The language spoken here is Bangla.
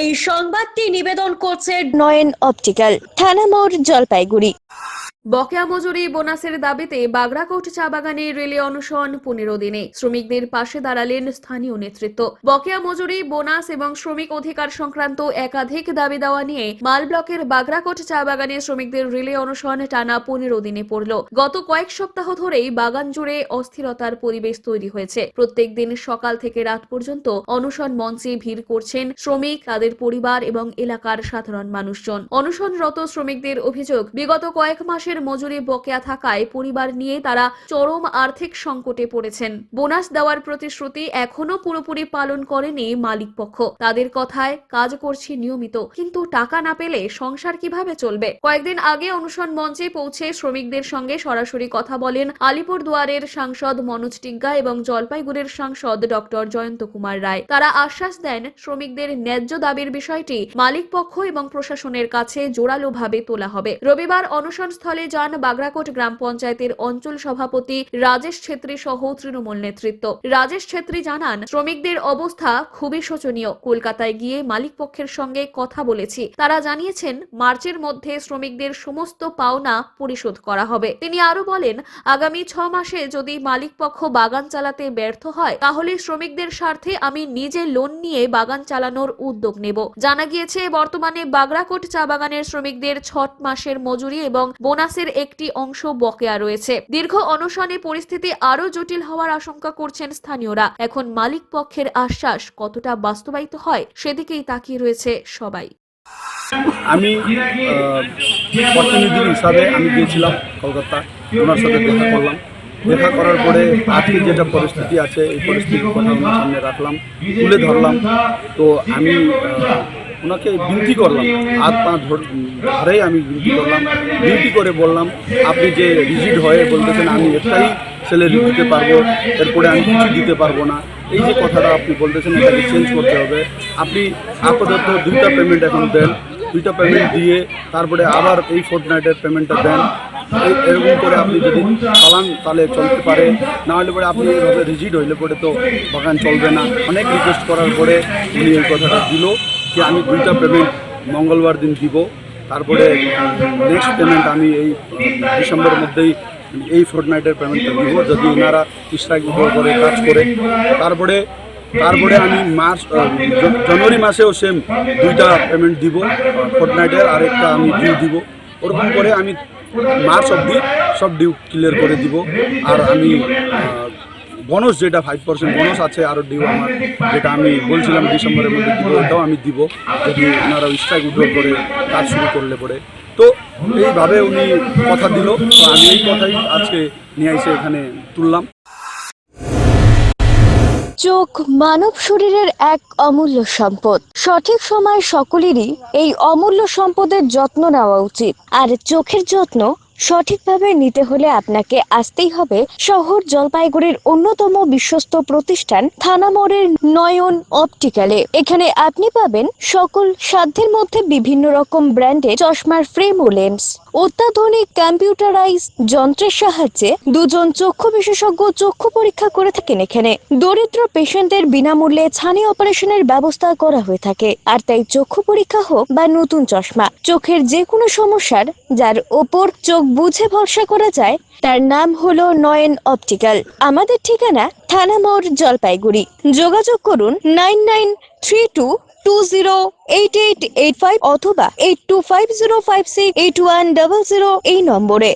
এই সংবাদটি নিবেদন করছে নয়ন অপটিক্যাল, থানা মোড়, জলপাইগুড়ি। বকেয়া মজুরি বোনাসের দাবিতে বাগড়াকোট চা বাগানে রেলে অনশন 15 দিনে। শ্রমিকদের পাশে দাঁড়ালেন স্থানীয় নেতৃত্ব। বকেয়া মজুরি, বোনাস এবং শ্রমিক অধিকার সংক্রান্ত একাধিক দাবি দেওয়া নিয়ে মাল ব্লকের বাগড়াকোট চা বাগানে শ্রমিকদের রেলে অনশন টানা 15 দিনে পড়ল। গত কয়েক সপ্তাহ ধরেই বাগান জুড়ে অস্থিরতার পরিবেশ তৈরি হয়েছে। প্রত্যেক দিন সকাল থেকে রাত পর্যন্ত অনশন মঞ্চে ভিড় করছেন শ্রমিক, তাদের পরিবার এবং এলাকার সাধারণ মানুষজন। অনশনরত শ্রমিকদের অভিযোগ, বিগত কয়েক মাসের মজুরি বকেয়া থাকায় পরিবার নিয়ে তারা চরম আর্থিক সংকটে পড়েছেন। বোনাস দেওয়ার প্রতিশ্রুতি এখনো পুরোপুরি পালন করেনি মালিক পক্ষ। তাদের কথায় কাজ করছি নিয়মিত, কিন্তু টাকা না পেলে সংসার কিভাবে চলবে? কয়েকদিন আগে অনশন মঞ্চে পৌঁছে শ্রমিকদের সঙ্গে সরাসরি কথা বলেন আলিপুরদুয়ারের সাংসদ মনোজ টিগ্গা এবং জলপাইগুড়ির সাংসদ ডক্টর জয়ন্ত কুমার রায়। তারা আশ্বাস দেন, শ্রমিকদের ন্যায্য দাবির বিষয়টি মালিক পক্ষ এবং প্রশাসনের কাছে জোরালোভাবে তোলা হবে। রবিবার অনশন স্থলে যান বাগড়াকোট গ্রাম পঞ্চায়েতের অঞ্চল সভাপতি রাজেশ ছেত্রী সহ তৃণমূল নেতৃত্ব। রাজেশ ছেত্রী জানান, শ্রমিকদের অবস্থা খুবই শোচনীয়। কলকাতায় গিয়ে মালিক পক্ষের সঙ্গে কথা বলেছি। তারা জানিয়েছেন মার্চের মধ্যে শ্রমিকদের সমস্ত পাওনা পরিশোধ করা হবে। তিনি আরো বলেন, আগামী 6 মাসে যদি মালিক পক্ষ বাগান চালাতে ব্যর্থ হয়, তাহলে শ্রমিকদের স্বার্থে আমি নিজে লোন নিয়ে বাগান চালানোর উদ্যোগ নেব। জানা গিয়েছে, বর্তমানে বাগড়াকোট চা বাগানের শ্রমিকদের 6 মাসের মজুরি এবং বোনাসের একটি অংশ বকেয়া রয়েছে। দীর্ঘ অনশনে পরিস্থিতি আরো জটিল হওয়ার আশঙ্কা করছেন স্থানীয়রা। এখন মালিক পক্ষের আশ্বাস কতটা বাস্তবায়িত হয় সেদিকেই তাকিয়ে রয়েছে সবাই। আমি প্রতিনিধি হিসাবে আমি গিয়েছিলাম কলকাতা, ওনার সাথে দেখা করলাম। দেখা করার পরে আজকে যেটা পরিস্থিতি আছে, এই পরিস্থিতির কথা ওনার সামনে রাখলাম, তুলে ধরলাম। তো আমি ওনাকে বিনতি করলাম, হাত পা ধরেই আমি বিনতি করলাম। বিনতি করে বললাম, আপনি যে রিজিড হয়ে বলতেছেন আমি একটাই স্যালারি দিতে পারবো, এরপরে আমি কিছু দিতে পারবো না, এই যে কথাটা আপনি বলতেছেন এটাকে চেঞ্জ করতে হবে। আপনি আপাতত 2টা পেমেন্ট এখন দেন, 2টা পেমেন্ট দিয়ে তারপরে আবার এই ফোর্টনাইটের পেমেন্টটা দেন। এরকম করে আপনি যদি চালান তাহলে চলতে পারে, না হলে পরে আপনি এইভাবে রিজিড হইলে পরে তো বাগান চলবে না। অনেক রিকোয়েস্ট করার পরে উনি এই কথাটা দিল যে আমি 2টা পেমেন্ট মঙ্গলবার দিন দিব, তারপরে নেক্সট পেমেন্ট আমি এই ডিসেম্বরের মধ্যেই এই ফোর্টনাইটের পেমেন্টটা দিব, যদি ওনারা স্ট্রাইক করে কাজ করে। তারপরে আমি জানুয়ারি মাসেও সেম 2টা পেমেন্ট দিব ফোর্টনাইটের, আর একটা আমি ডিউ দিব। ওরকম করে আমি মার্চ অবধি সব ডিউ ক্লিয়ার করে দিব। আর আমি বোনাস যেটা 5% বোনাস আছে, আরও ডিউ আমার যেটা আমি বলছিলাম ডিসেম্বরের মধ্যে দিব, ওটাও আমি দিব যদি ওনারা স্ট্রাইক উইথড্র করে কাজ শুরু করলে পরে। তো এইভাবে উনি কথা দিল, তো আমি এই কথাই আজকে নিয়ে এসে এখানে তুললাম। চোখ মানব শরীরের এক অমূল্য সম্পদ। সঠিক সময় সকলেরই এই অমূল্য সম্পদের যত্ন নেওয়া উচিত। আর চোখের যত্ন সঠিকভাবে নিতে হলে আপনাকে আসতেই হবে শহর জলপাইগুড়ির অন্যতম বিশ্বস্ত প্রতিষ্ঠান থানা মোড়ের নয়ন অপটিক্যালে। এখানে আপনি পাবেন সকল সাধ্যের মধ্যে বিভিন্ন রকম ব্র্যান্ডের চশমার ফ্রেম ও লেন্স। অত্যাধুনিক কম্পিউটারাইজ যন্ত্রের সাহায্যে 2জন চক্ষু বিশেষজ্ঞ চক্ষু পরীক্ষা করে থাকেন এখানে। দরিদ্র পেশেন্টদের বিনামূল্যে ছানি অপারেশনের ব্যবস্থা করা হয়ে থাকে। আর তাই চক্ষু পরীক্ষা হোক বা নতুন চশমা, চোখের যে কোনো সমস্যার যার ওপর চোখ বুঝে ভরসা করা যায়, তার নাম হলো নয়ন অপটিক্যাল। আমাদের ঠিকানা থানা মোড়, জলপাইগুড়ি। যোগাযোগ করুন 9932208885 অথবা 8250568100 এই নম্বরে।